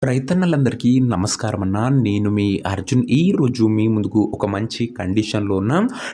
రైతన్నలందరికీ నమస్కారం అన్న. నేను మీ అర్జున్. ఈరోజు మీ ముందుకు ఒక మంచి కండిషన్లో ఉన్న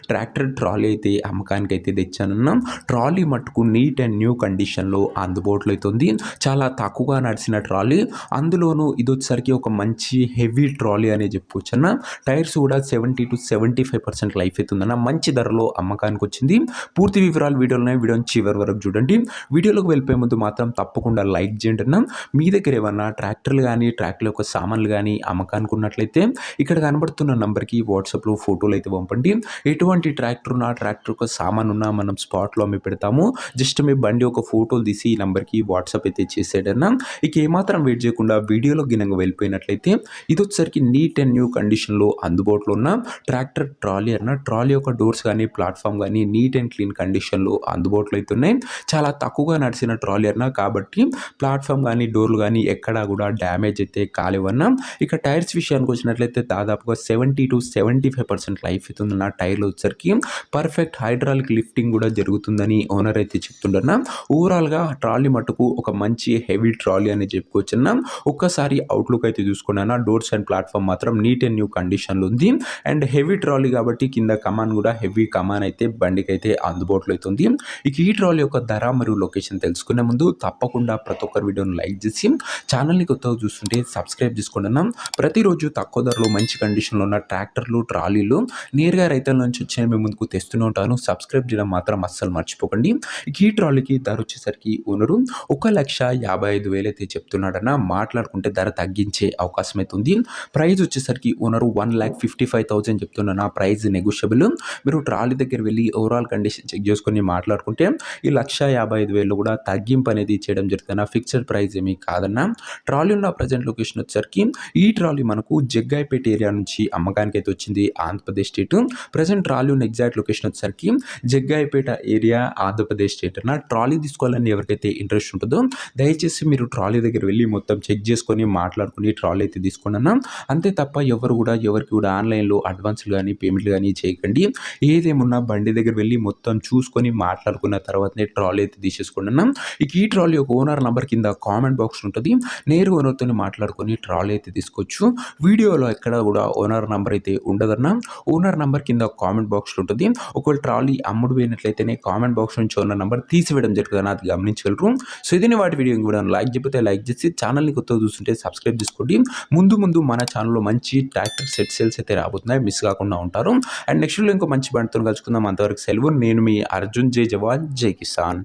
ట్రాక్టర్ ట్రాలీ అయితే అమ్మకానికైతే తెచ్చానన్న. ట్రాలీ మట్టుకు నీట్ అండ్ న్యూ కండిషన్లో అందుబాటులో అయితే ఉంది. చాలా తక్కువగా నడిచిన ట్రాలీ, అందులోనూ ఇది వచ్చేసరికి ఒక మంచి హెవీ ట్రాలీ అనే చెప్పుకోవచ్చు అన్న. టైర్స్ కూడా 70 to 75% లైఫ్ అయితే ఉందన్న. మంచి ధరలో అమ్మకానికి వచ్చింది. పూర్తి వివరాలు వీడియోలోనే, వీడియోని చివరి వరకు చూడండి. వీడియోలోకి వెళ్ళిపోయే ముందు మాత్రం తప్పకుండా లైక్ చేయండి అన్న. మీ దగ్గర ఏమన్నా ట్రాక్టర్లు కానీ ట్రాక్టర్ యొక్క సామాన్లు కానీ అమ్మకానికి ఉన్నట్లయితే ఇక్కడ కనబడుతున్న నంబర్కి వాట్సాప్లో ఫోటోలు అయితే పంపండి. ఎటువంటి ట్రాక్టర్ ఉన్నా, ట్రాక్టర్ యొక్క సామాన్ ఉన్నా మనం స్పాట్లో అమ్మి పెడతాము. జస్ట్ మీ బండి ఒక ఫోటోలు తీసి ఈ నంబర్కి వాట్సాప్ అయితే చేసేయడన్నా. ఇక ఏమాత్రం వెయిట్ చేయకుండా వీడియోలో గినంగా వెళ్ళిపోయినట్లయితే ఇది వచ్చేసరికి నీట్ అండ్ న్యూ కండిషన్లో అందుబాటులో ఉన్న ట్రాక్టర్ ట్రాలీ అన్న. ట్రాలీ యొక్క డోర్స్ కానీ ప్లాట్ఫామ్ కానీ నీట్ అండ్ క్లీన్ కండిషన్లో అందుబాటులో అయితే ఉన్నాయి. చాలా తక్కువగా నడిచిన ట్రాలీ అన్న, కాబట్టి ప్లాట్ఫామ్ కానీ డోర్లు కానీ ఎక్కడా కూడా డ్యామేజ్ అయితే కాలేవన్నా. ఇక టైర్స్ విషయానికి వచ్చినట్లయితే దాదాపుగా 70 to 75% లైఫ్ అవుతుంది నా టైర్లు వచ్చరికి. పర్ఫెక్ట్ హైడ్రాలిక్ లిఫ్టింగ్ కూడా జరుగుతుందని ఓనర్ అయితే చెప్తుండన్నా. ఓవరాల్గా ట్రాలీ మట్టుకు ఒక మంచి హెవీ ట్రాలీ అని చెప్పుకోవచ్చన్నా. ఒక్కసారి అవుట్లుక్ అయితే చూసుకున్నా, డోర్స్ అండ్ ప్లాట్ఫామ్ మాత్రం నీట్ అండ్ న్యూ కండిషన్లో ఉంది. అండ్ హెవీ ట్రాలీ కాబట్టి కింద కమాన్ కూడా హెవీ కమాన్ అయితే బండికి అయితే అందుబాటులో అవుతుంది. ఇక ఈ ట్రాలీ యొక్క ధర మరియు లొకేషన్ తెలుసుకునే ముందు తప్పకుండా ప్రతి ఒక్కరి వీడియోని లైక్ చేసి ఛానల్ని కొత్తగా చూస్తుంటే సబ్స్క్రైబ్ చేసుకోండి అన్న. ప్రతిరోజు తక్కువ ధరలో మంచి కండిషన్లో ఉన్న ట్రాక్టర్లు, ట్రాలీలు నేరుగా రైతుల నుంచి వచ్చి మేము ముందుకు తెస్తూనే ఉంటాను. సబ్స్క్రైబ్ చేయడం మాత్రం అస్సలు మర్చిపోకండి. ఈ ట్రాలీకి ధర వచ్చేసరికి ఓనరు 1,55,000 అయితే చెప్తున్నాడన్న. మాట్లాడుకుంటే ధర తగ్గించే అవకాశం అయితే ఉంది. ప్రైస్ వచ్చేసరికి ఓనరు 1,55,000 చెప్తున్నా. Price negotiable. మీరు ట్రాలీ దగ్గర వెళ్ళి ఓవరాల్ కండిషన్ చెక్ చేసుకొని మాట్లాడుకుంటే ఈ 1,55,000 కూడా తగ్గింపు అనేది చేయడం జరుగుతుంది. ఫిక్స్డ్ ప్రైస్ ఏమీ కాదన్న. ట్రాలీ ఉన్న ప్రజెంట్ లొకేషన్ వచ్చేసరికి ఈ ట్రాలీ మనకు జగ్గాయపేట ఏరియా నుంచి అమ్మకానికి అయితే వచ్చింది, ఆంధ్రప్రదేశ్ స్టేట్. ప్రజెంట్ ట్రాలీ ఉన్న ఎగ్జాక్ట్ లొకేషన్ వచ్చేసరికి జగ్గాయపేట ఏరియా, ఆంధ్రప్రదేశ్ స్టేట్ అన్న. ట్రాలీ తీసుకోవాలని ఎవరికైతే ఇంట్రెస్ట్ ఉంటుందో దయచేసి మీరు ట్రాలీ దగ్గర వెళ్ళి మొత్తం చెక్ చేసుకొని మాట్లాడుకుని ట్రాలీ అయితే తీసుకోండి అన్న. అంతే తప్ప ఎవరికి కూడా ఆన్లైన్లో అడ్వాన్స్లు కానీ పేమెంట్లు కానీ చేయకండి. ఏదేమున్నా బండి దగ్గర వెళ్ళి మొత్తం చూసుకొని మాట్లాడుకున్న తర్వాతనే ట్రాలీ అయితే తీసేసుకోండి అన్న. ఇక ఈ ట్రాలీ ఒక ఓనర్ నంబర్ కింద కామెంట్ బాక్స్ ఉంటుంది. నేరుగా ఓనర్తో మాట్లాడుకొని ట్రాలీ అయితే తీసుకోవచ్చు. వీడియోలో ఎక్కడ కూడా ఓనర్ నంబర్ అయితే ఉండదన్న. ఓనర్ నంబర్ కింద కామెంట్ బాక్స్లో ఉంటుంది. ఒకవేళ ట్రాలీ అమ్ముడు పోయినట్లయితేనే కామెంట్ బాక్స్ నుంచి ఓనర్ నంబర్ తీసివేయడం జరుగుతుంది, అది గమనించగలరు. సో ఇది వాటి వీడియో కూడా లైక్ చెప్పితే లైక్ చేసి ఛానల్ని కొత్తగా చూస్తుంటే సబ్స్క్రైబ్ చేసుకోండి. ముందు మన ఛానల్లో మంచి ట్రాక్టర్ సెట్ సేల్స్ అయితే రాబోతున్నాయి, మిస్ కాకుండా ఉంటారు. అండ్ నెక్స్ట్ ఇంకో మంచి బండితో కలుసుకుందాం. అంతవరకు సెలవు. నేను మీ అర్జున్. జై జవాన్, జై కిసాన్.